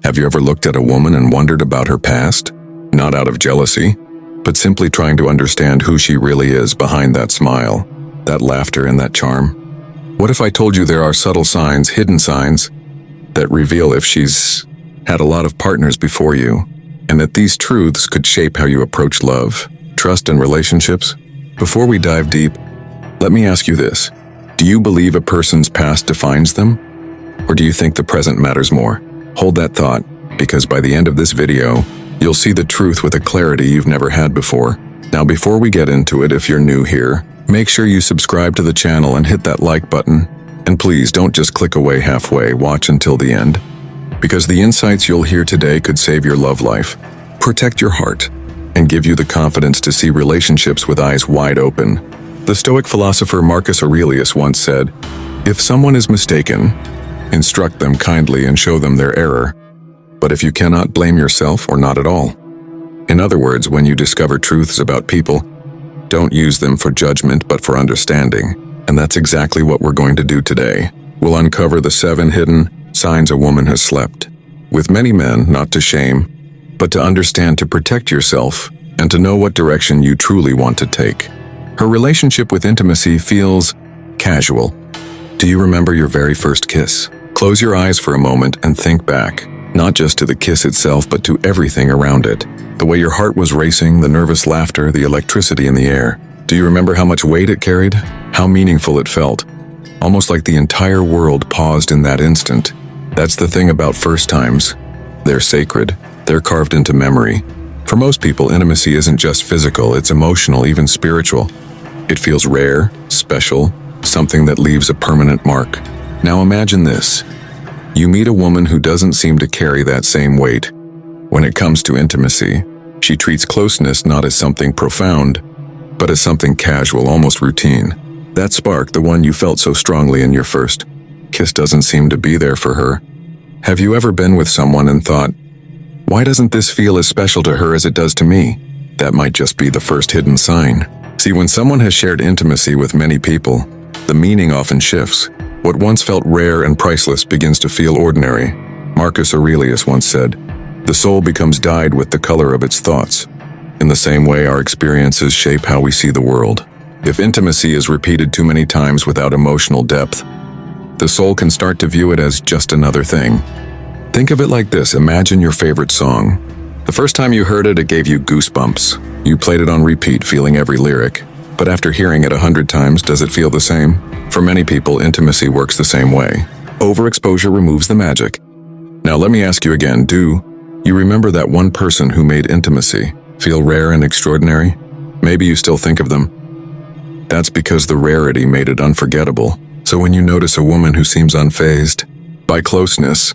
Have you ever looked at a woman and wondered about her past? Not out of jealousy, but simply trying to understand who she really is behind that smile, that laughter, and that charm? What if I told you there are subtle signs, hidden signs, that reveal if she's had a lot of partners before you, and that these truths could shape how you approach love, trust, and relationships? Before we dive deep, let me ask you this. Do you believe a person's past defines them? Or do you think the present matters more? Hold that thought, because by the end of this video, you'll see the truth with a clarity you've never had before. Now, before we get into it, if you're new here, make sure you subscribe to the channel and hit that like button. And please don't just click away halfway, watch until the end, because the insights you'll hear today could save your love life, protect your heart, and give you the confidence to see relationships with eyes wide open. The Stoic philosopher Marcus Aurelius once said, "If someone is mistaken, instruct them kindly and show them their error. But if you cannot, blame yourself or not at all." In other words, when you discover truths about people, don't use them for judgment but for understanding. And that's exactly what we're going to do today. We'll uncover the 7 hidden signs a woman has slept with many men, not to shame, but to understand, to protect yourself, and to know what direction you truly want to take. Her relationship with intimacy feels casual. Do you remember your very first kiss? Close your eyes for a moment and think back, not just to the kiss itself, but to everything around it. The way your heart was racing, the nervous laughter, the electricity in the air. Do you remember how much weight it carried? How meaningful it felt? Almost like the entire world paused in that instant. That's the thing about first times. They're sacred. They're carved into memory. For most people, intimacy isn't just physical, it's emotional, even spiritual. It feels rare, special, something that leaves a permanent mark. Now imagine this. You meet a woman who doesn't seem to carry that same weight. When it comes to intimacy, she treats closeness not as something profound, but as something casual, almost routine. That spark, the one you felt so strongly in your first kiss, doesn't seem to be there for her. Have you ever been with someone and thought, why doesn't this feel as special to her as it does to me? That might just be the first hidden sign. See, when someone has shared intimacy with many people, the meaning often shifts. What once felt rare and priceless begins to feel ordinary. Marcus Aurelius once said, "The soul becomes dyed with the color of its thoughts." In the same way, our experiences shape how we see the world. If intimacy is repeated too many times without emotional depth, the soul can start to view it as just another thing. Think of it like this. Imagine your favorite song. The first time you heard it, it gave you goosebumps. You played it on repeat, feeling every lyric. But after hearing it 100 times, does it feel the same? For many people, intimacy works the same way. Overexposure removes the magic. Now let me ask you again, do you remember that one person who made intimacy feel rare and extraordinary? Maybe you still think of them. That's because the rarity made it unforgettable. So when you notice a woman who seems unfazed by closeness,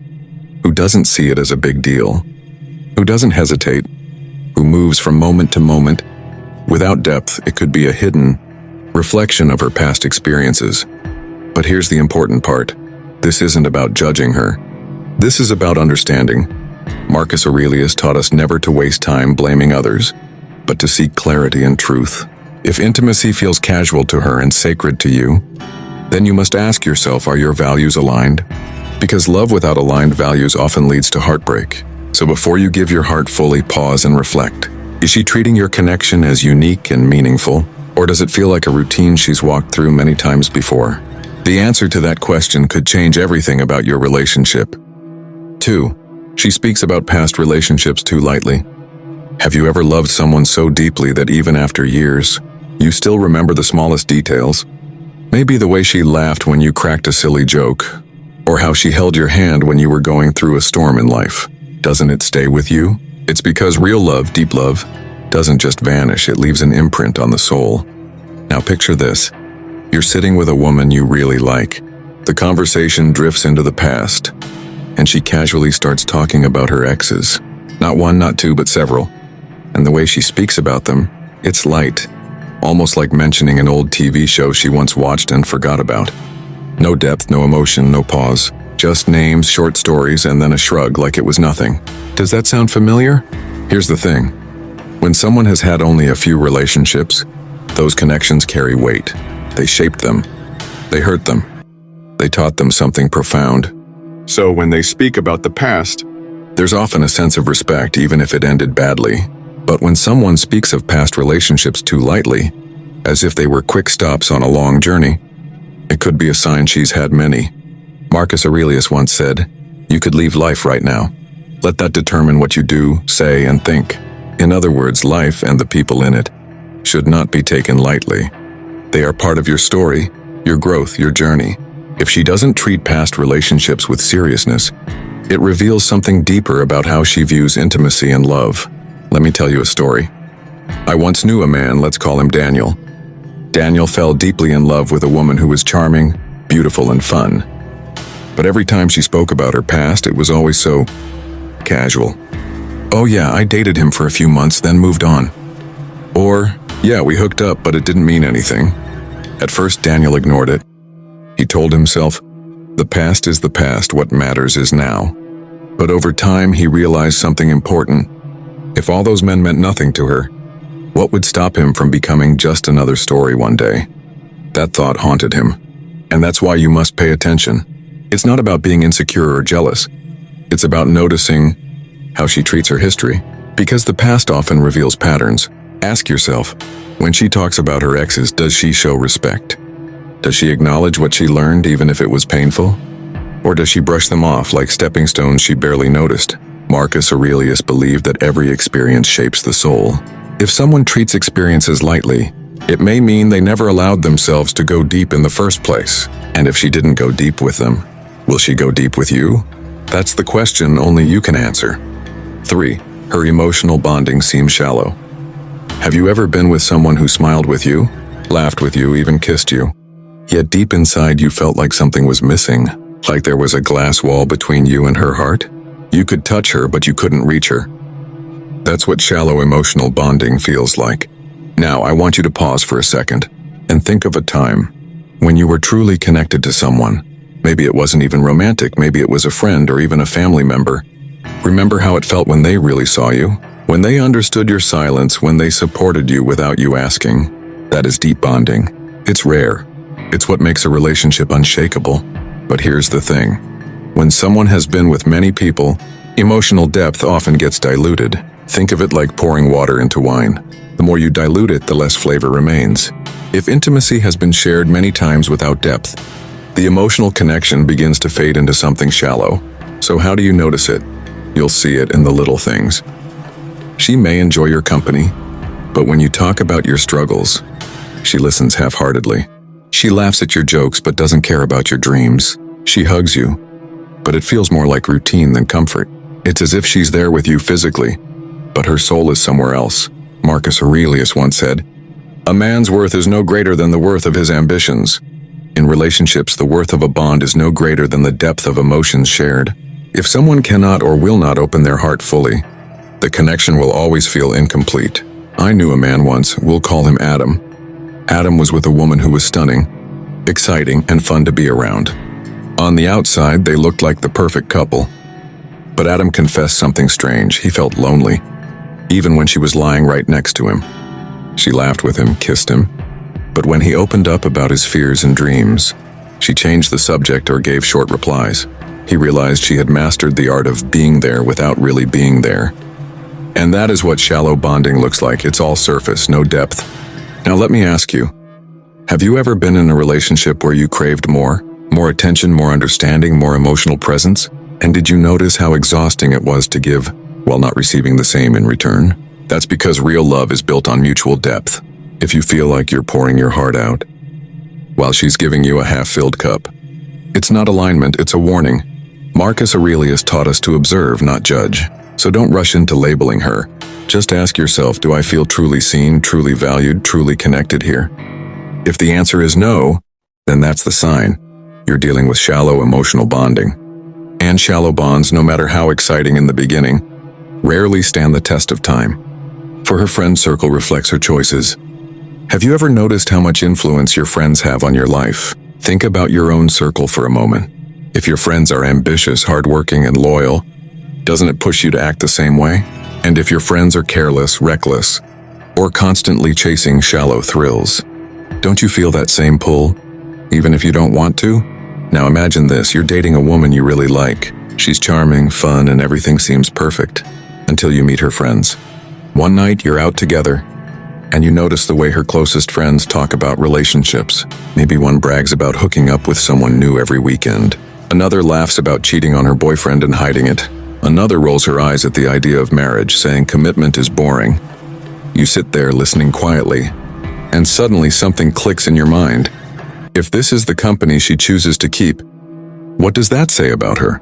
who doesn't see it as a big deal, who doesn't hesitate, who moves from moment to moment without depth, it could be a hidden reflection of her past experiences. But here's the important part. This isn't about judging her. This is about understanding. Marcus Aurelius taught us never to waste time blaming others, but to seek clarity and truth. If intimacy feels casual to her and sacred to you, then you must ask yourself, are your values aligned? Because love without aligned values often leads to heartbreak. So before you give your heart fully, pause and reflect. Is she treating your connection as unique and meaningful, or does it feel like a routine she's walked through many times before? The answer to that question could change everything about your relationship. 2. She speaks about past relationships too lightly. Have you ever loved someone so deeply that even after years, you still remember the smallest details? Maybe the way she laughed when you cracked a silly joke, or how she held your hand when you were going through a storm in life. Doesn't it stay with you? It's because real love, deep love, doesn't just vanish, it leaves an imprint on the soul. Now picture this. You're sitting with a woman you really like. The conversation drifts into the past, and she casually starts talking about her exes. Not one, not two, but several. And the way she speaks about them, it's light, almost like mentioning an old TV show she once watched and forgot about. No depth, no emotion, no pause. Just names, short stories, and then a shrug like it was nothing. Does that sound familiar? Here's the thing. When someone has had only a few relationships, those connections carry weight. They shaped them. They hurt them. They taught them something profound. So when they speak about the past, There's often a sense of respect even if it ended badly. But when someone speaks of past relationships too lightly, as if they were quick stops on a long journey, it could be a sign she's had many. Marcus Aurelius once said, "You could leave life right now. Let that determine what you do, say, and think." In other words, life and the people in it should not be taken lightly. They are part of your story, your growth, your journey. If she doesn't treat past relationships with seriousness, it reveals something deeper about how she views intimacy and love. Let me tell you a story. I once knew a man, let's call him Daniel. Daniel fell deeply in love with a woman who was charming, beautiful, and fun. But every time she spoke about her past, it was always so casual. "Oh yeah, I dated him for a few months, then moved on." Or, "Yeah, we hooked up, but it didn't mean anything." At first, Daniel ignored it. He told himself, "The past is the past, what matters is now." But over time, he realized something important. If all those men meant nothing to her, what would stop him from becoming just another story one day? That thought haunted him. And that's why you must pay attention. It's not about being insecure or jealous. It's about noticing how she treats her history. Because the past often reveals patterns. Ask yourself, when she talks about her exes, does she show respect? Does she acknowledge what she learned even if it was painful? Or does she brush them off like stepping stones she barely noticed? Marcus Aurelius believed that every experience shapes the soul. If someone treats experiences lightly, it may mean they never allowed themselves to go deep in the first place. And if she didn't go deep with them, will she go deep with you? That's the question only you can answer. 3. Her emotional bonding seems shallow. Have you ever been with someone who smiled with you, laughed with you, even kissed you? Yet deep inside you felt like something was missing, like there was a glass wall between you and her heart? You could touch her, but you couldn't reach her. That's what shallow emotional bonding feels like. Now, I want you to pause for a second and think of a time when you were truly connected to someone. Maybe it wasn't even romantic, maybe it was a friend or even a family member. Remember how it felt when they really saw you? When they understood your silence, when they supported you without you asking. That is deep bonding. It's rare. It's what makes a relationship unshakable. But here's the thing. When someone has been with many people, emotional depth often gets diluted. Think of it like pouring water into wine. The more you dilute it, the less flavor remains. If intimacy has been shared many times without depth, the emotional connection begins to fade into something shallow. So how do you notice it? You'll see it in the little things. She may enjoy your company, but when you talk about your struggles, she listens half-heartedly. She laughs at your jokes but doesn't care about your dreams. She hugs you, but it feels more like routine than comfort. It's as if she's there with you physically, but her soul is somewhere else. Marcus Aurelius once said, "A man's worth is no greater than the worth of his ambitions." In relationships, the worth of a bond is no greater than the depth of emotions shared. If someone cannot or will not open their heart fully, the connection will always feel incomplete. I knew a man once, we'll call him Adam. Adam was with a woman who was stunning, exciting, and fun to be around. On the outside, they looked like the perfect couple. But Adam confessed something strange. He felt lonely, even when she was lying right next to him. She laughed with him, kissed him. But when he opened up about his fears and dreams, she changed the subject or gave short replies. He realized she had mastered the art of being there without really being there. And that is what shallow bonding looks like. It's all surface, no depth. Now let me ask you, have you ever been in a relationship where you craved more? More attention, more understanding, more emotional presence? And did you notice how exhausting it was to give while not receiving the same in return? That's because real love is built on mutual depth. If you feel like you're pouring your heart out while she's giving you a half-filled cup, it's not alignment, it's a warning. Marcus Aurelius taught us to observe, not judge. So don't rush into labeling her. Just ask yourself, do I feel truly seen, truly valued, truly connected here? If the answer is no, then that's the sign. You're dealing with shallow emotional bonding. And shallow bonds, no matter how exciting in the beginning, rarely stand the test of time. For her friend circle reflects her choices. Have you ever noticed how much influence your friends have on your life? Think about your own circle for a moment. If your friends are ambitious, hardworking, and loyal, doesn't it push you to act the same way? And if your friends are careless, reckless, or constantly chasing shallow thrills, don't you feel that same pull, even if you don't want to? Now imagine this, you're dating a woman you really like. She's charming, fun, and everything seems perfect, until you meet her friends. One night, you're out together, and you notice the way her closest friends talk about relationships. Maybe one brags about hooking up with someone new every weekend. Another laughs about cheating on her boyfriend and hiding it. Another rolls her eyes at the idea of marriage, saying commitment is boring. You sit there listening quietly, and suddenly something clicks in your mind. If this is the company she chooses to keep, what does that say about her?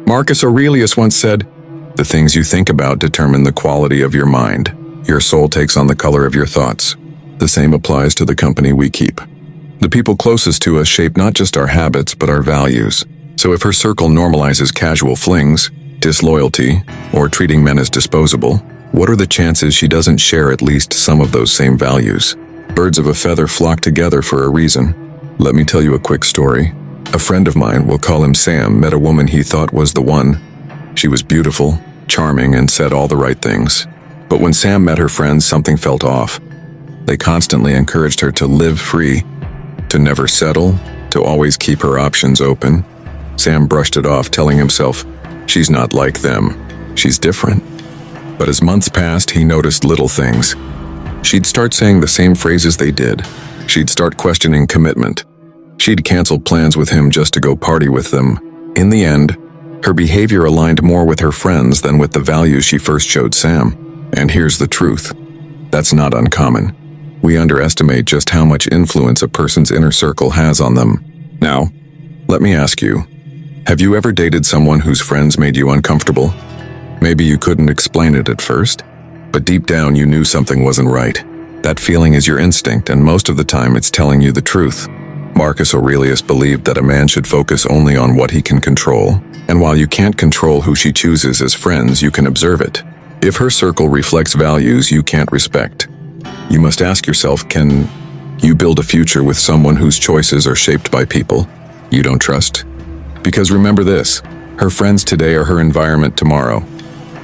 Marcus Aurelius once said, "The things you think about determine the quality of your mind. Your soul takes on the color of your thoughts." The same applies to the company we keep. The people closest to us shape not just our habits, but our values. So if her circle normalizes casual flings, disloyalty, or treating men as disposable, what are the chances she doesn't share at least some of those same values? Birds of a feather flock together for a reason. Let me tell you a quick story. A friend of mine, we'll call him Sam, met a woman he thought was the one. She was beautiful, charming, and said all the right things. But when Sam met her friends, something felt off. They constantly encouraged her to live free, to never settle, to always keep her options open. Sam brushed it off, telling himself, "She's not like them. She's different." But as months passed, he noticed little things. She'd start saying the same phrases they did. She'd start questioning commitment. She'd cancel plans with him just to go party with them. In the end, her behavior aligned more with her friends than with the values she first showed Sam. And here's the truth. That's not uncommon. We underestimate just how much influence a person's inner circle has on them. Now, let me ask you, have you ever dated someone whose friends made you uncomfortable? Maybe you couldn't explain it at first, but deep down you knew something wasn't right. That feeling is your instinct, and most of the time it's telling you the truth. Marcus Aurelius believed that a man should focus only on what he can control, and while you can't control who she chooses as friends, you can observe it. If her circle reflects values you can't respect, you must ask yourself, can you build a future with someone whose choices are shaped by people you don't trust? Because remember this, her friends today are her environment tomorrow,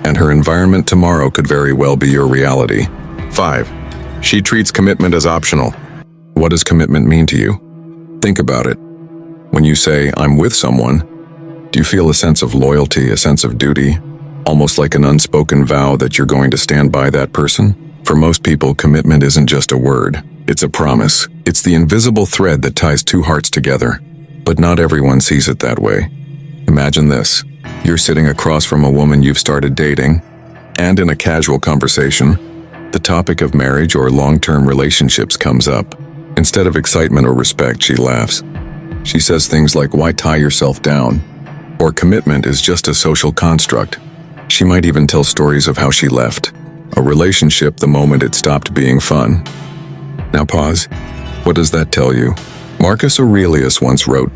and her environment tomorrow could very well be your reality. 5. She treats commitment as optional. What does commitment mean to you? Think about it. When you say, "I'm with someone," do you feel a sense of loyalty, a sense of duty, almost like an unspoken vow that you're going to stand by that person? For most people, commitment isn't just a word. It's a promise. It's the invisible thread that ties two hearts together. But not everyone sees it that way. Imagine this. You're sitting across from a woman you've started dating, and in a casual conversation, the topic of marriage or long-term relationships comes up. Instead of excitement or respect, she laughs. She says things like, "Why tie yourself down?" Or commitment is just a social construct. She might even tell stories of how she left a relationship the moment it stopped being fun. Now pause. What does that tell you? Marcus Aurelius once wrote,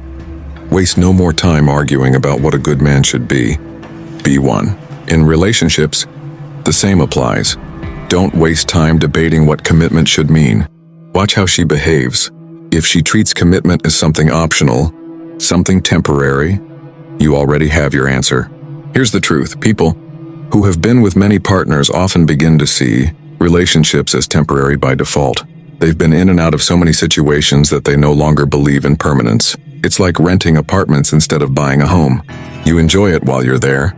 "Waste no more time arguing about what a good man should be. Be one." In relationships, the same applies. Don't waste time debating what commitment should mean. Watch how she behaves. If she treats commitment as something optional, something temporary, you already have your answer. Here's the truth. People who have been with many partners often begin to see relationships as temporary by default. They've been in and out of so many situations that they no longer believe in permanence. It's like renting apartments instead of buying a home. You enjoy it while you're there,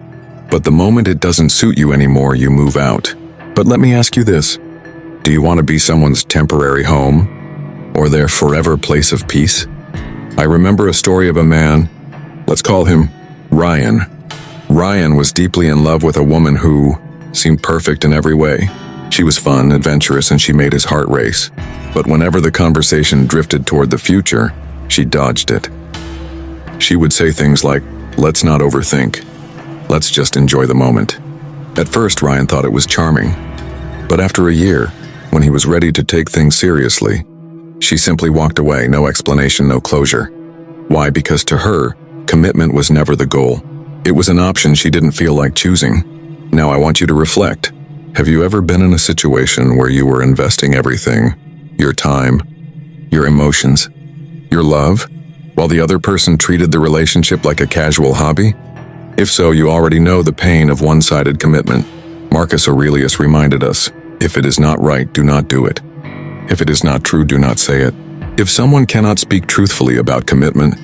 but the moment it doesn't suit you anymore, you move out. But let me ask you this. Do you want to be someone's temporary home or their forever place of peace? I remember a story of a man, let's call him Ryan. Ryan was deeply in love with a woman who seemed perfect in every way. She was fun, adventurous, and she made his heart race. But whenever the conversation drifted toward the future, she dodged it. She would say things like, "Let's not overthink. Let's just enjoy the moment." At first, Ryan thought it was charming. But after a year, when he was ready to take things seriously, she simply walked away, no explanation, no closure. Why? Because to her, commitment was never the goal. It was an option she didn't feel like choosing. Now I want you to reflect. Have you ever been in a situation where you were investing everything, your time, your emotions, your love, while the other person treated the relationship like a casual hobby? If so, you already know the pain of one-sided commitment. Marcus Aurelius reminded us, if it is not right, do not do it. If it is not true, do not say it. If someone cannot speak truthfully about commitment,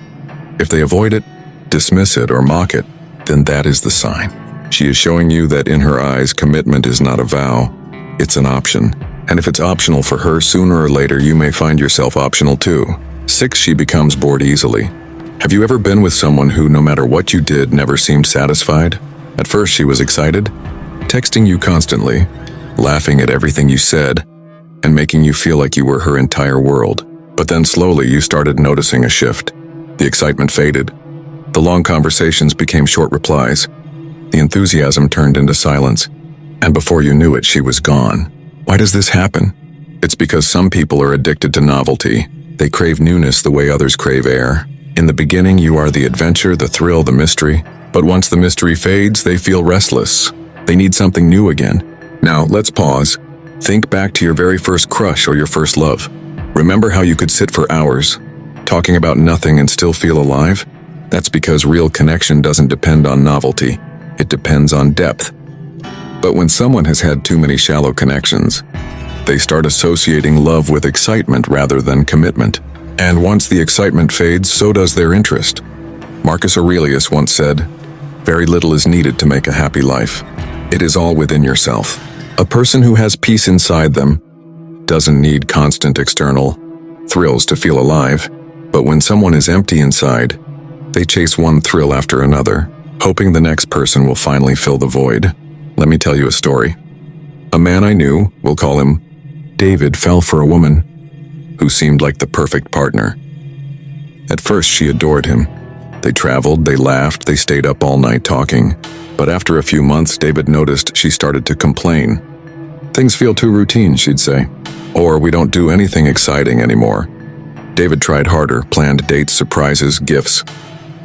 if they avoid it, dismiss it, or mock it, then that is the sign. She is showing you that in her eyes, commitment is not a vow, it's an option. And if it's optional for her, sooner or later you may find yourself optional too. 6. She becomes bored easily. Have you ever been with someone who, no matter what you did, never seemed satisfied? At first she was excited, texting you constantly, laughing at everything you said, and making you feel like you were her entire world. But then slowly you started noticing a shift. The excitement faded. The long conversations became short replies. The enthusiasm turned into silence. And before you knew it, she was gone. Why does this happen? It's because some people are addicted to novelty. They crave newness the way others crave air. In the beginning, you are the adventure, the thrill, the mystery. But once the mystery fades, they feel restless. They need something new again. Now, let's pause. Think back to your very first crush or your first love. Remember how you could sit for hours, talking about nothing and still feel alive? That's because real connection doesn't depend on novelty. It depends on depth. But when someone has had too many shallow connections, they start associating love with excitement rather than commitment. And once the excitement fades, so does their interest. Marcus Aurelius once said, "Very little is needed to make a happy life. It is all within yourself." A person who has peace inside them doesn't need constant external thrills to feel alive. But when someone is empty inside, they chase one thrill after another, hoping the next person will finally fill the void. Let me tell you a story. A man I knew, we'll call him David, fell for a woman who seemed like the perfect partner. At first, she adored him. They traveled, they laughed, they stayed up all night talking. But after a few months, David noticed she started to complain. "Things feel too routine," she'd say. Or, "We don't do anything exciting anymore." David tried harder, planned dates, surprises, gifts.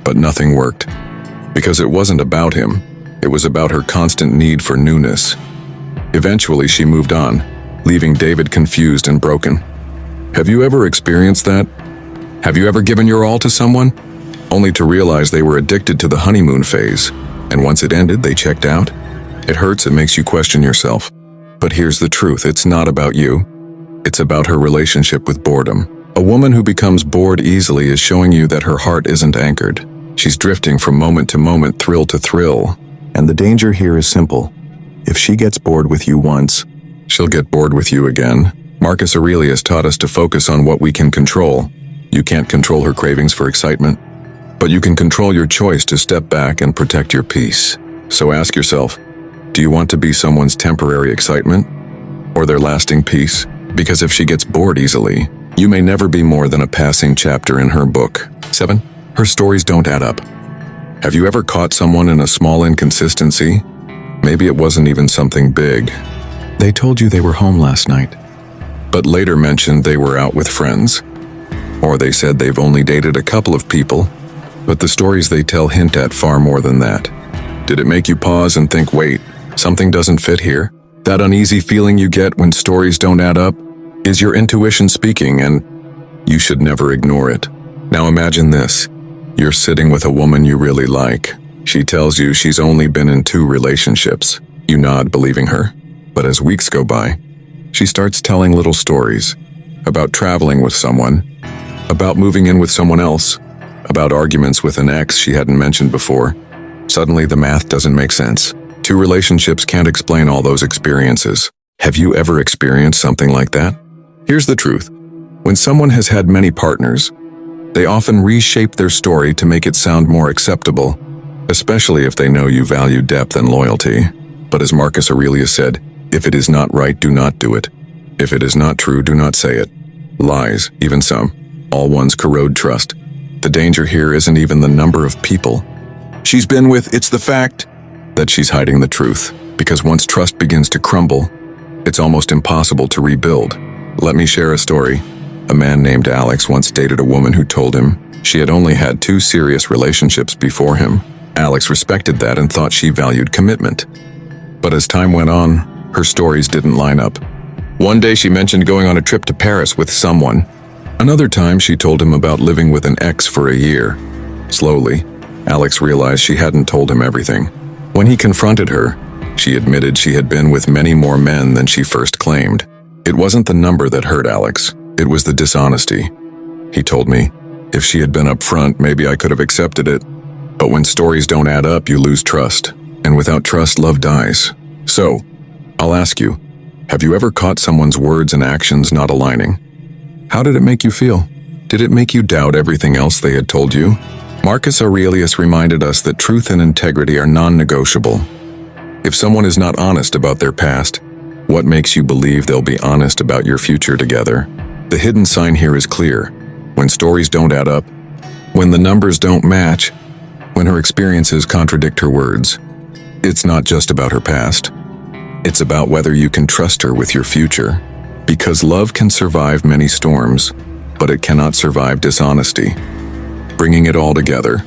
But nothing worked. Because it wasn't about him. It was about her constant need for newness. Eventually, she moved on, leaving David confused and broken. Have you ever experienced that? Have you ever given your all to someone, only to realize they were addicted to the honeymoon phase, and once it ended, they checked out? It hurts, it makes you question yourself. But here's the truth, it's not about you. It's about her relationship with boredom. A woman who becomes bored easily is showing you that her heart isn't anchored. She's drifting from moment to moment, thrill to thrill. And the danger here is simple. If she gets bored with you once, she'll get bored with you again. Marcus Aurelius taught us to focus on what we can control. You can't control her cravings for excitement, but you can control your choice to step back and protect your peace. So ask yourself, do you want to be someone's temporary excitement or their lasting peace? Because if she gets bored easily, you may never be more than a passing chapter in her book. 7. Her stories don't add up. Have you ever caught someone in a small inconsistency? Maybe it wasn't even something big. They told you they were home last night, but later mentioned they were out with friends. Or they said they've only dated a couple of people, but the stories they tell hint at far more than that. Did it make you pause and think, wait, something doesn't fit here? That uneasy feeling you get when stories don't add up is your intuition speaking, and you should never ignore it. Now imagine this. You're sitting with a woman you really like. She tells you she's only been in 2 relationships. You nod, believing her. But as weeks go by, she starts telling little stories about traveling with someone, about moving in with someone else, about arguments with an ex she hadn't mentioned before. Suddenly the math doesn't make sense. 2 relationships can't explain all those experiences. Have you ever experienced something like that? Here's the truth. When someone has had many partners, they often reshape their story to make it sound more acceptable, especially if they know you value depth and loyalty. But as Marcus Aurelius said, if it is not right, do not do it. If it is not true, do not say it. Lies, even some, all ones corrode trust. The danger here isn't even the number of people she's been with, it's the fact that she's hiding the truth. Because once trust begins to crumble, it's almost impossible to rebuild. Let me share a story. A man named Alex once dated a woman who told him she had only had 2 serious relationships before him. Alex respected that and thought she valued commitment. But as time went on, her stories didn't line up. One day she mentioned going on a trip to Paris with someone. Another time she told him about living with an ex for a year. Slowly, Alex realized she hadn't told him everything. When he confronted her, she admitted she had been with many more men than she first claimed. It wasn't the number that hurt Alex, it was the dishonesty. He told me, if she had been upfront, maybe I could have accepted it. But when stories don't add up, you lose trust. And without trust, love dies. So, I'll ask you, have you ever caught someone's words and actions not aligning? How did it make you feel? Did it make you doubt everything else they had told you? Marcus Aurelius reminded us that truth and integrity are non-negotiable. If someone is not honest about their past, what makes you believe they'll be honest about your future together? The hidden sign here is clear. When stories don't add up, when the numbers don't match, when her experiences contradict her words, it's not just about her past. It's about whether you can trust her with your future. Because love can survive many storms, but it cannot survive dishonesty. Bringing it all together.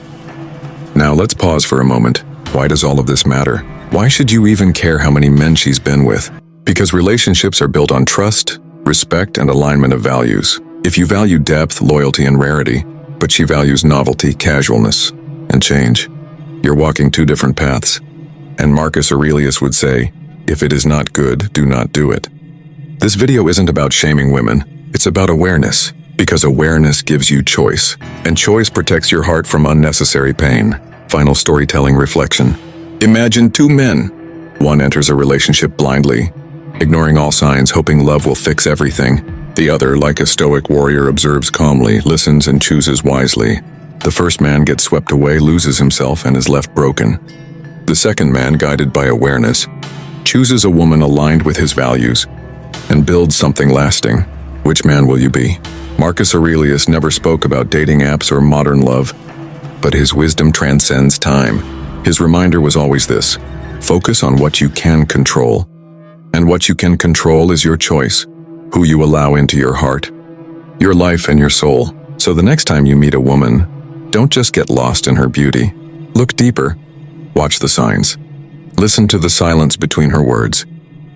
Now let's pause for a moment. Why does all of this matter? Why should you even care how many men she's been with? Because relationships are built on trust, respect, and alignment of values. If you value depth, loyalty, and rarity, but she values novelty, casualness, and change, you're walking two different paths. And Marcus Aurelius would say, if it is not good, do not do it. This video isn't about shaming women, it's about awareness. Because awareness gives you choice, and choice protects your heart from unnecessary pain. Final storytelling reflection. Imagine two men. One enters a relationship blindly, ignoring all signs, hoping love will fix everything. The other, like a stoic warrior, observes calmly, listens, and chooses wisely. The first man gets swept away, loses himself, and is left broken. The second man, guided by awareness, chooses a woman aligned with his values and builds something lasting. Which man will you be? Marcus Aurelius never spoke about dating apps or modern love, but his wisdom transcends time. His reminder was always this: focus on what you can control. And what you can control is your choice, who you allow into your heart, your life and your soul. So the next time you meet a woman, don't just get lost in her beauty. Look deeper. Watch the signs. Listen to the silence between her words.